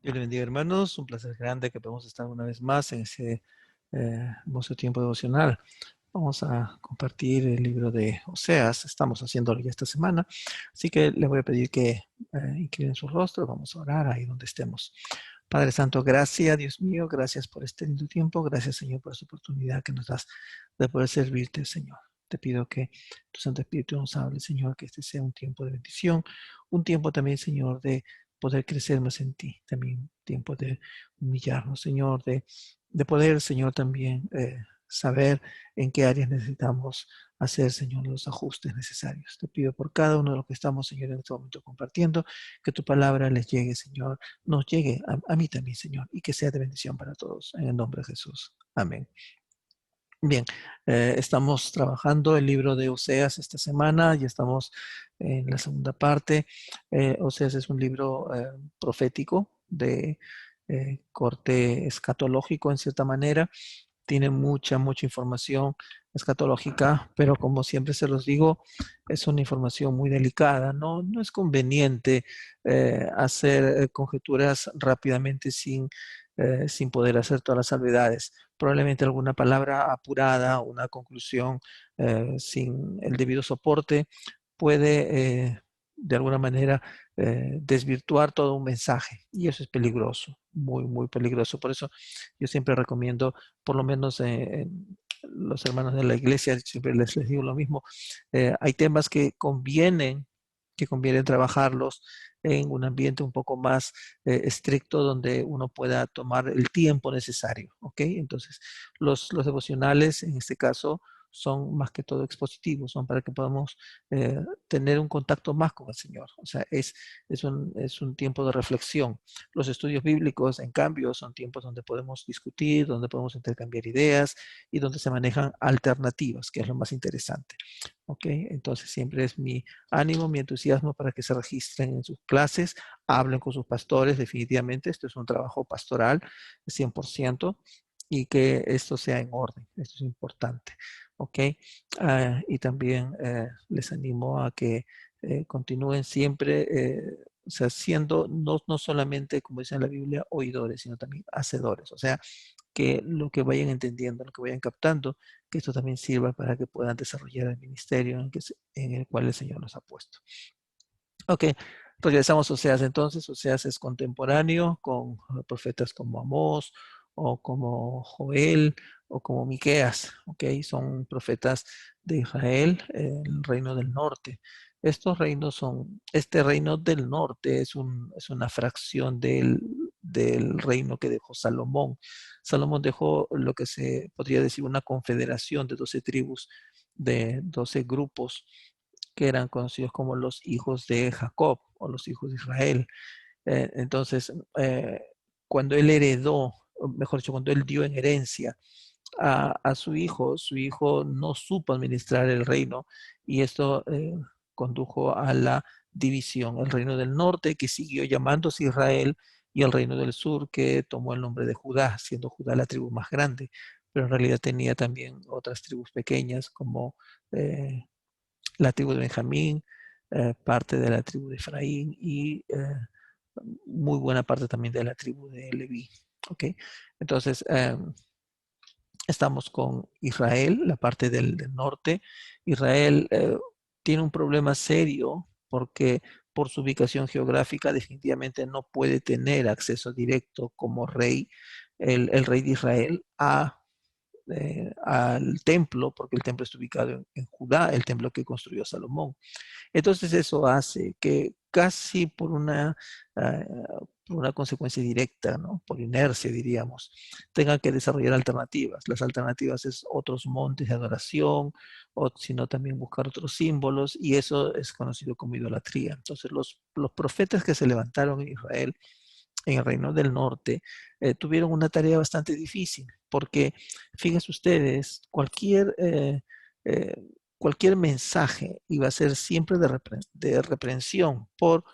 Dios le bendiga, hermanos. Un placer grande que podamos estar una vez más en ese hermoso tiempo devocional. Vamos a compartir el libro de Oseas. Estamos haciéndolo ya esta semana. Así que les voy a pedir que inclinen su rostro. Vamos a orar ahí donde estemos. Padre Santo, gracias, Dios mío. Gracias por este lindo tiempo. Gracias, Señor, por esta oportunidad que nos das de poder servirte, Señor. Te pido que tu Santo Espíritu nos hable, Señor, que este sea un tiempo de bendición, un tiempo también, Señor, de poder crecer más en ti, también tiempo de humillarnos, Señor, de poder, Señor, también saber en qué áreas necesitamos hacer, Señor, los ajustes necesarios. Te pido por cada uno de los que estamos, Señor, en este momento compartiendo, que tu palabra les llegue, Señor, nos llegue a mí también, Señor, y que sea de bendición para todos, en el nombre de Jesús. Amén. Bien, estamos trabajando el libro de Oseas esta semana, ya estamos en la segunda parte. Oseas es un libro profético de corte escatológico en cierta manera. Tiene mucha información escatológica, pero como siempre se los digo, es una información muy delicada. No es conveniente hacer conjeturas rápidamente sin poder hacer todas las salvedades. Probablemente alguna palabra apurada, una conclusión sin el debido soporte puede de alguna manera desvirtuar todo un mensaje y eso es peligroso, muy peligroso. Por eso yo siempre recomiendo, por lo menos los hermanos de la iglesia, siempre les digo lo mismo, hay temas que conviene trabajarlos en un ambiente un poco más estricto donde uno pueda tomar el tiempo necesario, ¿ok? Entonces, los devocionales en este caso son más que todo expositivos, son para que podamos tener un contacto más con el Señor. O sea, es un tiempo de reflexión. Los estudios bíblicos, en cambio, son tiempos donde podemos discutir, donde podemos intercambiar ideas y donde se manejan alternativas, que es lo más interesante. ¿Ok? Entonces siempre es mi ánimo, mi entusiasmo para que se registren en sus clases, hablen con sus pastores, definitivamente. Esto es un trabajo pastoral, 100%, y que esto sea en orden. Esto es importante. ¿Ok? Y también les animo a que continúen siempre, o sea, siendo no solamente, como dice en la Biblia, oidores, sino también hacedores. O sea, que lo que vayan entendiendo, lo que vayan captando, que esto también sirva para que puedan desarrollar el ministerio en el cual el Señor los ha puesto. Ok, regresamos a Oseas entonces. Oseas es contemporáneo con profetas como Amós o como Joel o como Miqueas. Ok, son profetas de Israel, el reino del norte. Estos reinos este reino del norte es una fracción del reino que dejó Salomón. Salomón dejó lo que se podría decir una confederación de 12 tribus, de 12 grupos que eran conocidos como los hijos de Jacob o los hijos de Israel. Entonces, cuando él heredó, o mejor dicho, cuando él dio en herencia a su hijo no supo administrar el reino y esto condujo a la división. El reino del norte, que siguió llamándose Israel, y el reino del sur, que tomó el nombre de Judá, siendo Judá la tribu más grande, pero en realidad tenía también otras tribus pequeñas como la tribu de Benjamín, parte de la tribu de Efraín y muy buena parte también de la tribu de Leví. ¿Okay? Entonces, estamos con Israel, la parte del norte. Israel tiene un problema serio porque por su ubicación geográfica definitivamente no puede tener acceso directo como rey, el rey de Israel, al templo, porque el templo está ubicado en Judá, el templo que construyó Salomón. Entonces eso hace que casi por una consecuencia directa, ¿no? Por inercia diríamos, tengan que desarrollar alternativas. Las alternativas es otros montes de adoración, o sino también buscar otros símbolos, y eso es conocido como idolatría. Entonces los profetas que se levantaron en Israel, en el reino del norte, tuvieron una tarea bastante difícil, porque fíjense ustedes, eh, cualquier mensaje iba a ser siempre de reprensión por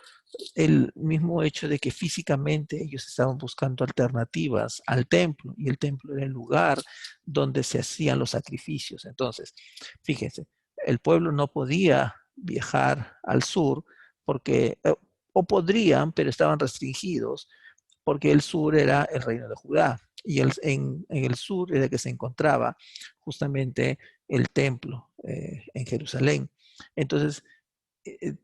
el mismo hecho de que físicamente ellos estaban buscando alternativas al templo y el templo era el lugar donde se hacían los sacrificios. Entonces, fíjense, el pueblo no podía viajar al sur porque, o podrían, pero estaban restringidos porque el sur era el reino de Judá, y en el sur era que se encontraba justamente el templo en Jerusalén. Entonces,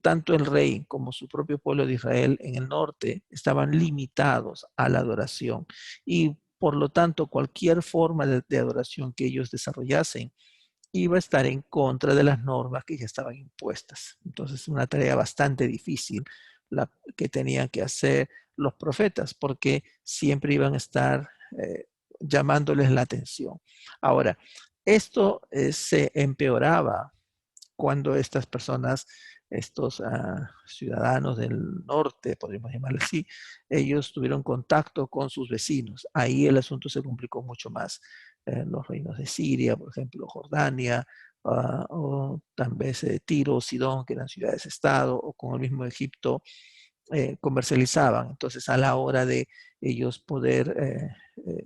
tanto el rey como su propio pueblo de Israel en el norte estaban limitados a la adoración, y por lo tanto cualquier forma de adoración que ellos desarrollasen iba a estar en contra de las normas que ya estaban impuestas. Entonces, una tarea bastante difícil la que tenían que hacer los profetas, porque siempre iban a estar llamándoles la atención. Ahora, esto se empeoraba cuando estas personas, estos ciudadanos del norte, podríamos llamarlo así, ellos tuvieron contacto con sus vecinos. Ahí el asunto se complicó mucho más. Los reinos de Siria, por ejemplo, Jordania, o tal vez Tiro, Sidón, que eran ciudades-estado, o con el mismo Egipto, comercializaban. Entonces, a la hora de ellos poder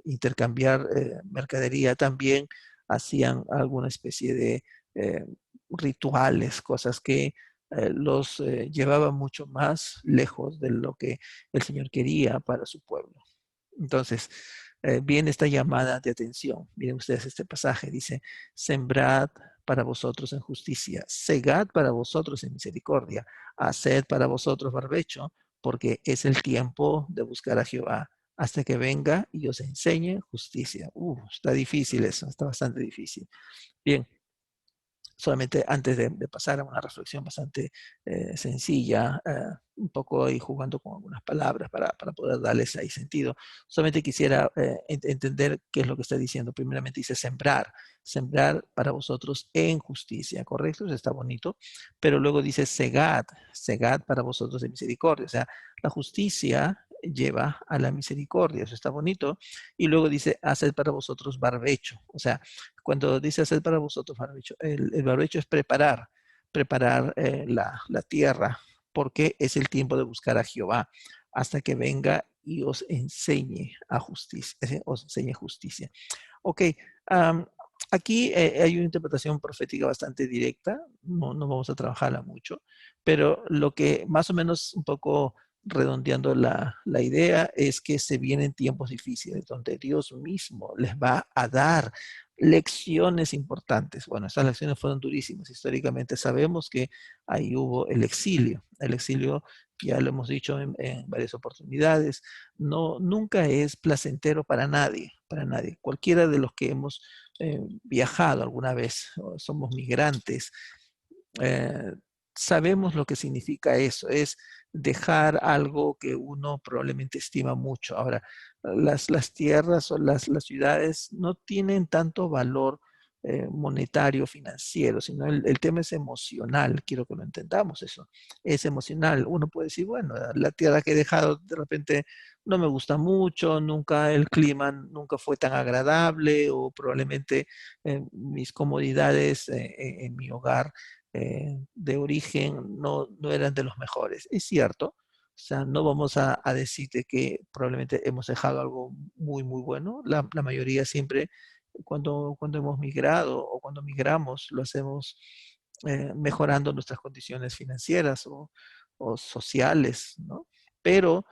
intercambiar mercadería, también hacían alguna especie de eh, rituales, cosas que los llevaban mucho más lejos de lo que el Señor quería para su pueblo. Entonces, viene esta llamada de atención. Miren ustedes este pasaje, dice, sembrad para vosotros en justicia, segad para vosotros en misericordia, haced para vosotros barbecho, porque es el tiempo de buscar a Jehová hasta que venga y os enseñe justicia. Está difícil eso, está bastante difícil. Bien, solamente antes de pasar a una reflexión bastante sencilla, un poco ahí jugando con algunas palabras para poder darles ahí sentido, solamente quisiera entender qué es lo que está diciendo. Primeramente dice sembrar, sembrar para vosotros en justicia, ¿correcto? Eso está bonito, pero luego dice segad, segad para vosotros en misericordia, o sea, la justicia lleva a la misericordia, eso está bonito, y luego dice haced para vosotros barbecho, o sea, cuando dice hacer para vosotros barbecho, el barbecho es preparar, preparar la tierra, porque es el tiempo de buscar a Jehová hasta que venga y os enseñe a justicia, os enseñe justicia. Ok, um, aquí hay una interpretación profética bastante directa, no vamos a trabajarla mucho, pero lo que más o menos un poco redondeando la idea es que se vienen tiempos difíciles donde Dios mismo les va a dar lecciones importantes. Bueno, estas lecciones fueron durísimas. Históricamente sabemos que ahí hubo el exilio. El exilio, ya lo hemos dicho en varias oportunidades, no, nunca es placentero para nadie, para nadie. Cualquiera de los que hemos viajado alguna vez, somos migrantes, eh, sabemos lo que significa eso, es dejar algo que uno probablemente estima mucho. Ahora, las tierras o las ciudades no tienen tanto valor monetario, financiero, sino el tema es emocional, quiero que lo entendamos eso, es emocional. Uno puede decir, bueno, la tierra que he dejado de repente no me gusta mucho, nunca el clima nunca fue tan agradable, o probablemente mis comodidades en mi hogar de origen no eran de los mejores. Es cierto, o sea, no vamos a decirte que probablemente hemos dejado algo muy, muy bueno. La mayoría siempre, cuando hemos migrado o cuando migramos, lo hacemos mejorando nuestras condiciones financieras o sociales, ¿no? Pero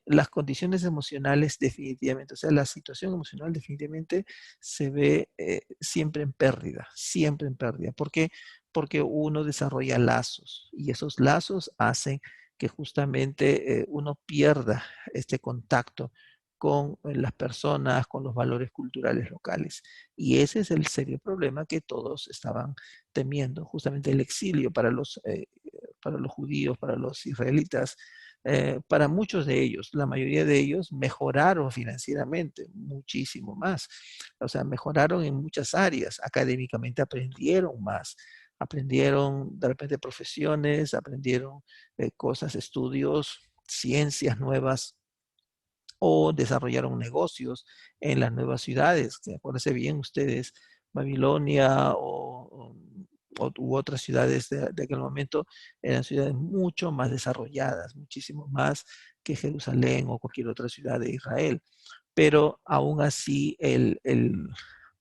las condiciones emocionales definitivamente, o sea, la situación emocional definitivamente se ve siempre en pérdida, siempre en pérdida. ¿Por qué? Porque uno desarrolla lazos, y esos lazos hacen que justamente uno pierda este contacto con las personas, con los valores culturales locales. Y ese es el serio problema que todos estaban temiendo, justamente el exilio para los judíos, para los israelitas. Para muchos de ellos, la mayoría de ellos mejoraron financieramente muchísimo más, o sea, mejoraron en muchas áreas, académicamente aprendieron más, aprendieron de repente profesiones, aprendieron cosas, estudios, ciencias nuevas, o desarrollaron negocios en las nuevas ciudades. Acuérdense bien ustedes, Babilonia u otras ciudades de aquel momento eran ciudades mucho más desarrolladas, muchísimo más que Jerusalén o cualquier otra ciudad de Israel. Pero aún así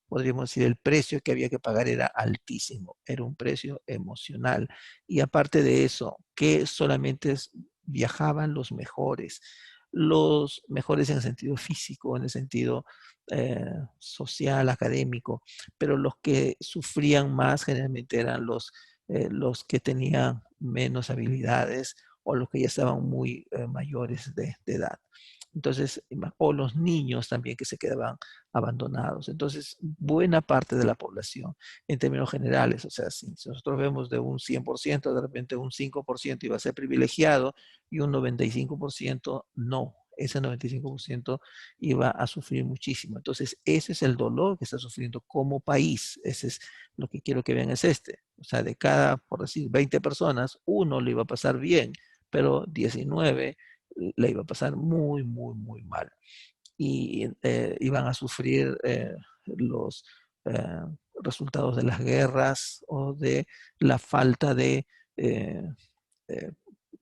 podríamos decir, el precio que había que pagar era altísimo, era un precio emocional. Y aparte de eso, que solamente viajaban los mejores. los mejores en el sentido físico, en el sentido social, académico, pero los que sufrían más generalmente eran los que tenían menos habilidades o los que ya estaban muy mayores de edad. Entonces, o los niños también que se quedaban abandonados. Entonces, buena parte de la población, en términos generales, o sea, si nosotros vemos de un 100%, de repente un 5% iba a ser privilegiado y un 95% no. Ese 95% iba a sufrir muchísimo. Entonces, ese es el dolor que está sufriendo como país. Ese es lo que quiero que vean es este. O sea, de cada, por decir, 20 personas, uno le iba a pasar bien, pero 19 le iba a pasar muy, muy, muy mal. Y iban a sufrir los eh, resultados de las guerras o de la falta de eh, eh,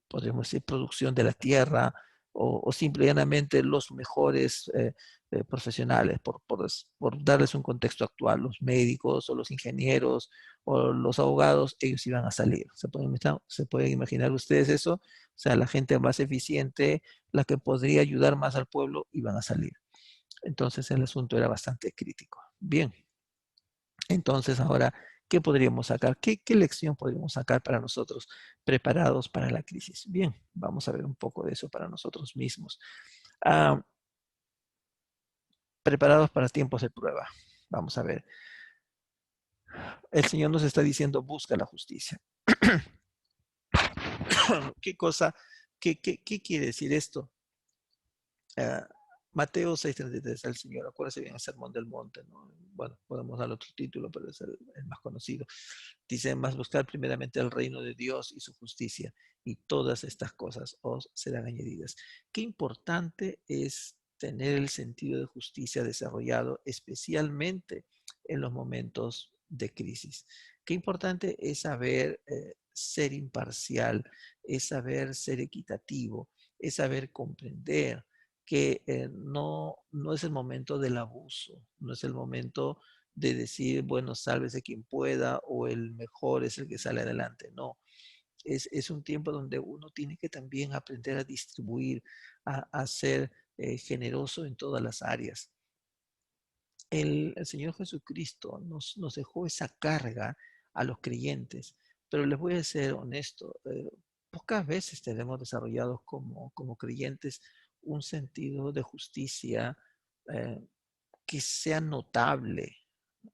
podríamos decir, producción de la tierra o simplemente los mejores profesionales, por darles un contexto actual, los médicos o los ingenieros o los abogados, ellos iban a salir. ¿Se pueden imaginar ustedes eso? O sea, la gente más eficiente, la que podría ayudar más al pueblo, iban a salir. Entonces el asunto era bastante crítico. Bien, entonces ahora, ¿qué podríamos sacar? ¿Qué lección podríamos sacar para nosotros preparados para la crisis? Bien, vamos a ver un poco de eso para nosotros mismos. Ah, preparados para tiempos de prueba. Vamos a ver. El Señor nos está diciendo, busca la justicia. ¿Qué cosa? ¿Qué quiere decir esto? Uh, Mateo 6:33 al Señor, acuérdense bien el Sermón del Monte, ¿no? Bueno, podemos dar otro título, pero es el más conocido. Dice, más buscar primeramente el reino de Dios y su justicia, y todas estas cosas os serán añadidas. Qué importante es tener el sentido de justicia desarrollado, especialmente en los momentos de crisis. Qué importante es saber ser imparcial, es saber ser equitativo, es saber comprender que no es el momento del abuso, no es el momento de decir, bueno, sálvese quien pueda o el mejor es el que sale adelante. No, es un tiempo donde uno tiene que también aprender a distribuir, a ser generoso en todas las áreas. El Señor Jesucristo nos dejó esa carga a los creyentes, pero les voy a ser honesto, pocas veces tenemos desarrollados como creyentes un sentido de justicia eh, que sea notable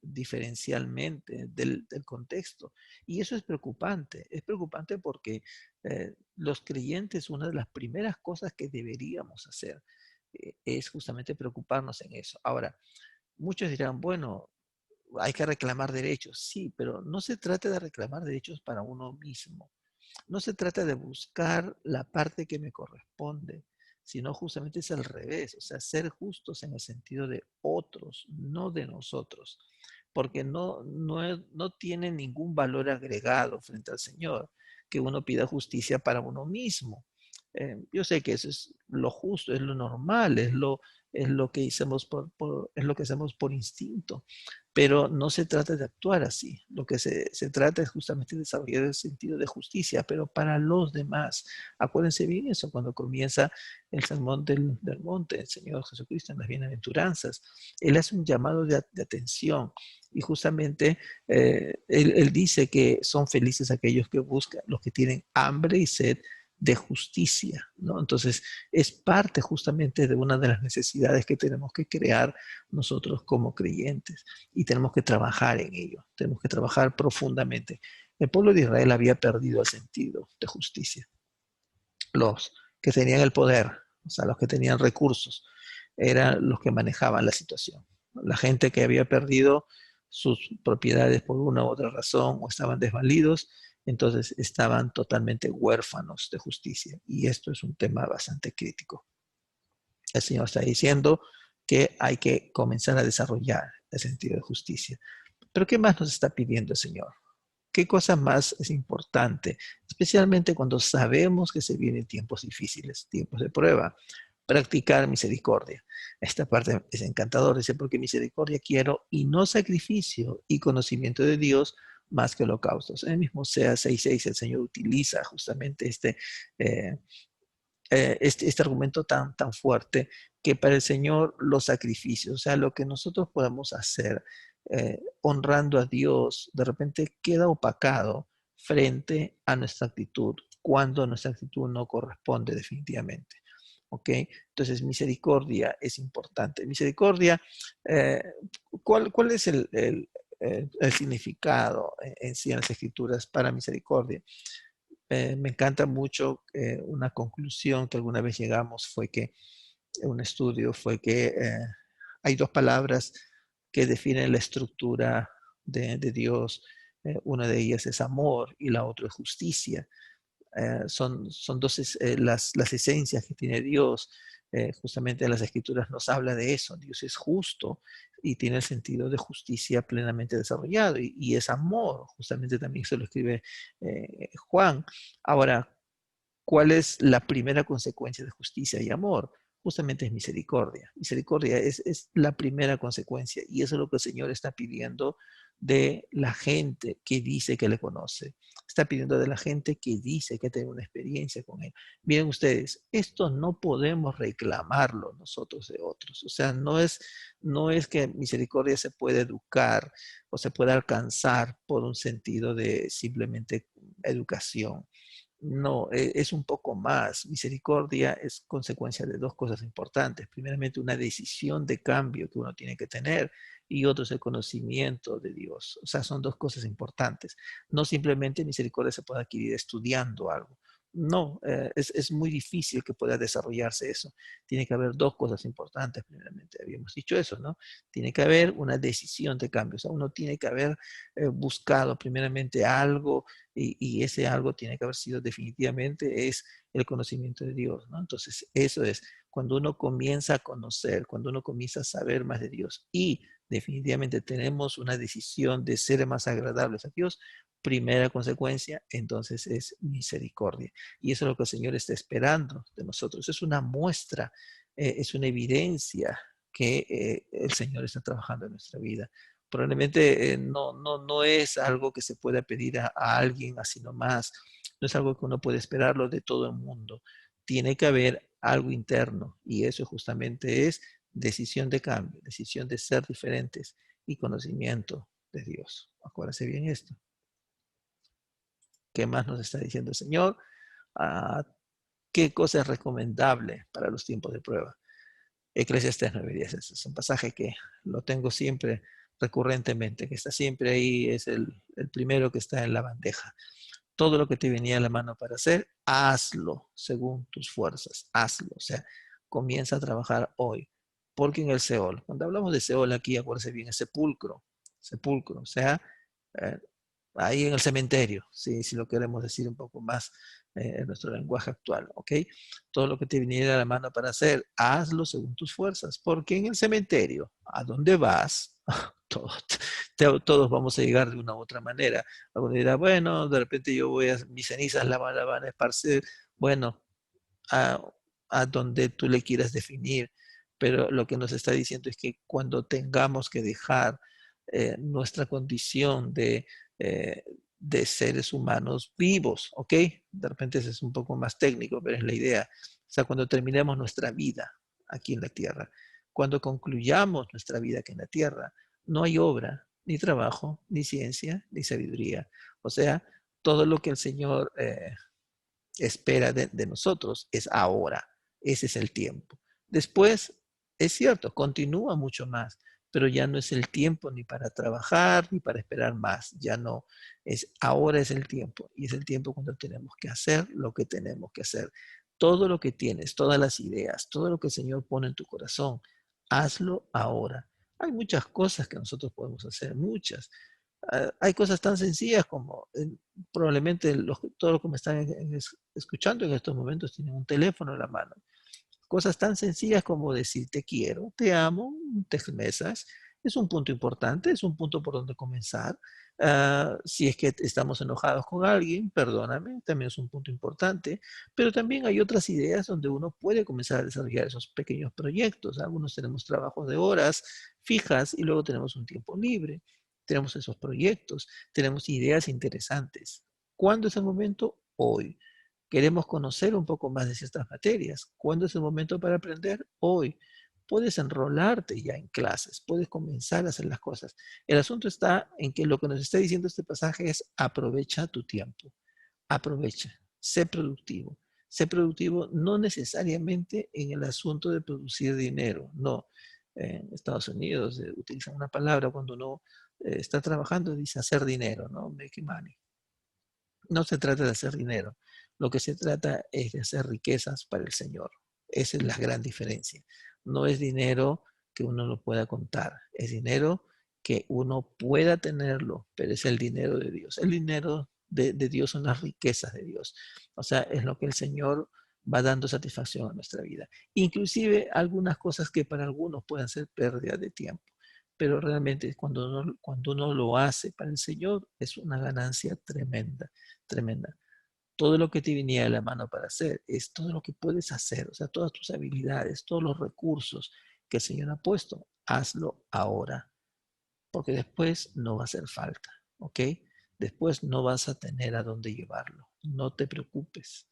diferencialmente del contexto. Y eso es preocupante porque los creyentes, una de las primeras cosas que deberíamos hacer es justamente preocuparnos en eso. Ahora, muchos dirán, bueno, hay que reclamar derechos, sí, pero no se trata de reclamar derechos para uno mismo. No se trata de buscar la parte que me corresponde, sino justamente es al revés, o sea, ser justos en el sentido de otros, no de nosotros, porque no tiene ningún valor agregado frente al Señor que uno pida justicia para uno mismo. Yo sé que eso es lo justo, es lo normal, es lo que hacemos es lo que hacemos por instinto, pero no se trata de actuar así. Lo que se trata es justamente de desarrollar el sentido de justicia, pero para los demás. Acuérdense bien eso cuando comienza el sermón del monte, el Señor Jesucristo en las bienaventuranzas. Él hace un llamado de atención y justamente él dice que son felices aquellos que buscan, los que tienen hambre y sed de justicia, ¿no? Entonces, es parte justamente de una de las necesidades que tenemos que crear nosotros como creyentes y tenemos que trabajar en ello, tenemos que trabajar profundamente. El pueblo de Israel había perdido el sentido de justicia. Los que tenían el poder, o sea, los que tenían recursos, eran los que manejaban la situación. La gente que había perdido sus propiedades por una u otra razón o estaban desvalidos, entonces estaban totalmente huérfanos de justicia. Y esto es un tema bastante crítico. El Señor está diciendo que hay que comenzar a desarrollar el sentido de justicia. Pero ¿qué más nos está pidiendo el Señor? ¿Qué cosa más es importante? Especialmente cuando sabemos que se vienen tiempos difíciles, tiempos de prueba. Practicar misericordia. Esta parte es encantadora, dice, porque misericordia quiero y no sacrificio y conocimiento de Dios más que holocaustos. En el mismo Sea 6:6 el Señor utiliza justamente este argumento tan fuerte, que para el Señor los sacrificios, o sea, lo que nosotros podemos hacer honrando a Dios, de repente queda opacado frente a nuestra actitud, cuando nuestra actitud no corresponde definitivamente. ¿Ok? Entonces, misericordia es importante. Misericordia, eh, ¿cuál es el significado en sí en las Escrituras para misericordia? Me encanta mucho una conclusión que alguna vez llegamos fue que, un estudio fue que hay dos palabras que definen la estructura de Dios. Una de ellas es amor y la otra es justicia. Son dos las esencias que tiene Dios. Justamente las Escrituras nos habla de eso. Dios es justo y tiene el sentido de justicia plenamente desarrollado y es amor. Justamente también se lo escribe Juan. Ahora, ¿cuál es la primera consecuencia de justicia y amor? Justamente es misericordia. Misericordia es la primera consecuencia y eso es lo que el Señor está pidiendo de la gente que dice que le conoce. Está pidiendo de la gente que dice que tiene una experiencia con Él. Miren ustedes, esto no podemos reclamarlo nosotros de otros. O sea, no es que misericordia se puede educar o se puede alcanzar por un sentido de simplemente educación. No, es un poco más. Misericordia es consecuencia de dos cosas importantes. Primeramente, una decisión de cambio que uno tiene que tener y otro es el conocimiento de Dios. O sea, son dos cosas importantes. No simplemente misericordia se puede adquirir estudiando algo. No, es muy difícil que pueda desarrollarse eso. Tiene que haber dos cosas importantes, primeramente. Habíamos dicho eso, ¿no? Tiene que haber una decisión de cambio. O sea, uno tiene que haber buscado primeramente algo y ese algo tiene que haber sido definitivamente es el conocimiento de Dios, ¿no? Entonces, eso es cuando uno comienza a conocer, cuando uno comienza a saber más de Dios y definitivamente tenemos una decisión de ser más agradables a Dios, primera consecuencia, entonces es misericordia. Y eso es lo que el Señor está esperando de nosotros. Es una muestra, es una evidencia que el Señor está trabajando en nuestra vida. Probablemente no es algo que se pueda pedir a alguien así nomás, no es algo que uno puede esperarlo de todo el mundo. Tiene que haber algo interno y eso justamente es decisión de cambio, decisión de ser diferentes y conocimiento de Dios. Acuérdense bien esto. ¿Qué más nos está diciendo el Señor? Ah, ¿qué cosa es recomendable para los tiempos de prueba? Eclesiastés 9:10. Ese es un pasaje que lo tengo siempre recurrentemente, que está siempre ahí, es el primero que está en la bandeja. Todo lo que te venía a la mano para hacer, hazlo según tus fuerzas, hazlo. O sea, comienza a trabajar hoy. Porque en el Seol, cuando hablamos de Seol aquí, acuérdense bien, es sepulcro, sepulcro, o sea, eh, ahí en el cementerio, si lo queremos decir un poco más en nuestro lenguaje actual, ¿ok? Todo lo que te viniera a la mano para hacer, hazlo según tus fuerzas, porque en el cementerio, ¿a dónde vas? Todos, todos vamos a llegar de una u otra manera. Alguno dirá, bueno, de repente yo voy a, mis cenizas la van a esparcir, bueno, a, a donde tú le quieras definir, pero lo que nos está diciendo es que cuando tengamos que dejar nuestra condición eh, de seres humanos vivos, ¿ok? De repente eso es un poco más técnico, pero es la idea. O sea, cuando terminemos nuestra vida aquí en la tierra, cuando concluyamos nuestra vida aquí en la tierra, no hay obra, ni trabajo, ni ciencia, ni sabiduría. O sea, todo lo que el Señor espera de nosotros es ahora. Ese es el tiempo. Después, es cierto, continúa mucho más, pero ya no es el tiempo ni para trabajar ni para esperar más. Ya no es, ahora es el tiempo y es el tiempo cuando tenemos que hacer lo que tenemos que hacer. Todo lo que tienes, todas las ideas, todo lo que el Señor pone en tu corazón, hazlo ahora. Hay muchas cosas que nosotros podemos hacer, muchas. Hay cosas tan sencillas como probablemente todos los que me están escuchando en estos momentos tienen un teléfono en la mano. Cosas tan sencillas como decir te quiero, te amo, un text message, es un punto importante, es un punto por donde comenzar. Si es que estamos enojados con alguien, perdóname, también es un punto importante, pero también hay otras ideas donde uno puede comenzar a desarrollar esos pequeños proyectos. Algunos tenemos trabajos de horas fijas y luego tenemos un tiempo libre, tenemos esos proyectos, tenemos ideas interesantes. ¿Cuándo es el momento? Hoy. Queremos conocer un poco más de ciertas materias. ¿Cuándo es el momento para aprender? Hoy. Puedes enrolarte ya en clases, puedes comenzar a hacer las cosas. El asunto está en que lo que nos está diciendo este pasaje es aprovecha tu tiempo, aprovecha, sé productivo. Sé productivo no necesariamente en el asunto de producir dinero, no. En Estados Unidos utilizan una palabra cuando uno está trabajando, dice hacer dinero, ¿no? Make money. No se trata de hacer dinero, lo que se trata es de hacer riquezas para el Señor. Esa es la gran diferencia. No es dinero que uno no pueda contar, es dinero que uno pueda tenerlo, pero es el dinero de Dios. El dinero de Dios son las riquezas de Dios. O sea, es lo que el Señor va dando satisfacción a nuestra vida. Inclusive algunas cosas que para algunos pueden ser pérdida de tiempo, pero realmente cuando uno lo hace para el Señor es una ganancia tremenda, tremenda. Todo lo que te venía de la mano para hacer es todo lo que puedes hacer, o sea, todas tus habilidades, todos los recursos que el Señor ha puesto, hazlo ahora, porque después no va a hacer falta, ¿ok? Después no vas a tener a dónde llevarlo, no te preocupes.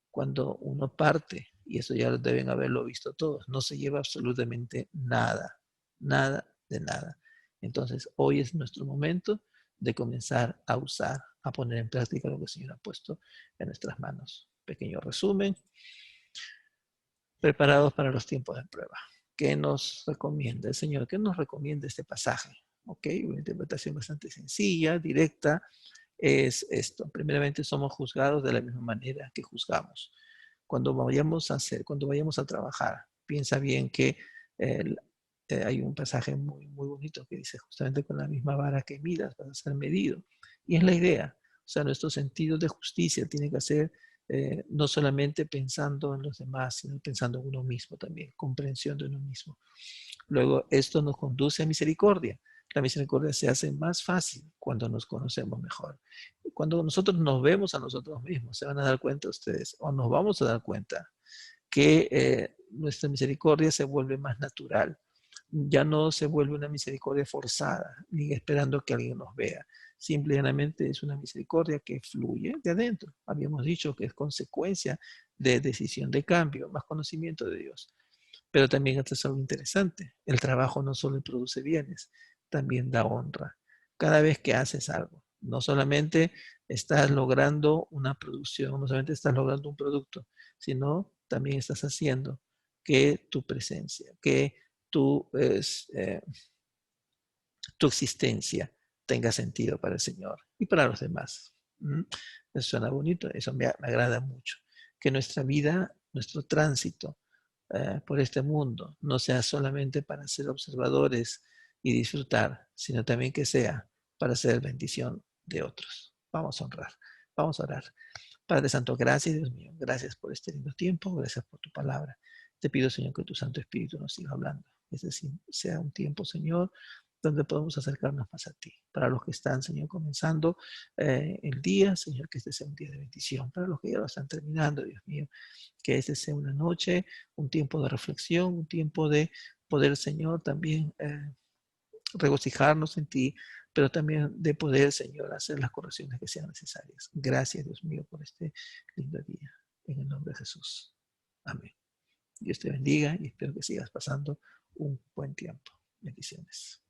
Cuando uno parte, y eso ya deben haberlo visto todos, no se lleva absolutamente nada, nada de nada. Entonces, hoy es nuestro momento de comenzar a usar, a poner en práctica lo que el Señor ha puesto en nuestras manos. Pequeño resumen, preparados para los tiempos de prueba. ¿Qué nos recomienda el Señor? ¿Qué nos recomienda este pasaje? Ok, una interpretación bastante sencilla, directa, es esto. Primeramente, somos juzgados de la misma manera que juzgamos. Cuando vayamos a hacer, cuando vayamos a trabajar, piensa bien que eh, hay un pasaje muy, muy bonito que dice justamente con la misma vara que midas vas a ser medido. Y es la idea. O sea, nuestro sentido de justicia tiene que ser no solamente pensando en los demás, sino pensando en uno mismo también, comprensión de uno mismo. Luego, esto nos conduce a misericordia. La misericordia se hace más fácil cuando nos conocemos mejor. Cuando nosotros nos vemos a nosotros mismos, se van a dar cuenta ustedes, o nos vamos a dar cuenta, que nuestra misericordia se vuelve más natural. Ya no se vuelve una misericordia forzada, ni esperando que alguien nos vea. Simplemente es una misericordia que fluye de adentro. Habíamos dicho que es consecuencia de decisión de cambio, más conocimiento de Dios. Pero también esto es algo interesante. El trabajo no solo produce bienes, también da honra. Cada vez que haces algo, no solamente estás logrando una producción, no solamente estás logrando un producto, sino también estás haciendo que tu presencia, que tu, tu existencia tenga sentido para el Señor y para los demás. ¿Mm? Eso suena bonito, eso me agrada mucho. Que nuestra vida, nuestro tránsito, por este mundo, no sea solamente para ser observadores y disfrutar, sino también que sea para ser bendición de otros. Vamos a honrar, vamos a orar. Padre Santo, gracias, Dios mío, gracias por este lindo tiempo, gracias por tu palabra. Te pido, Señor, que tu Santo Espíritu nos siga hablando. Es decir, sea un tiempo, Señor, donde podemos acercarnos más a ti. Para los que están, Señor, comenzando el día, Señor, que este sea un día de bendición. Para los que ya lo están terminando, Dios mío, que este sea una noche, un tiempo de reflexión, un tiempo de poder, Señor, también regocijarnos en ti, pero también de poder, Señor, hacer las correcciones que sean necesarias. Gracias, Dios mío, por este lindo día. En el nombre de Jesús. Amén. Dios te bendiga y espero que sigas pasando un buen tiempo. Bendiciones.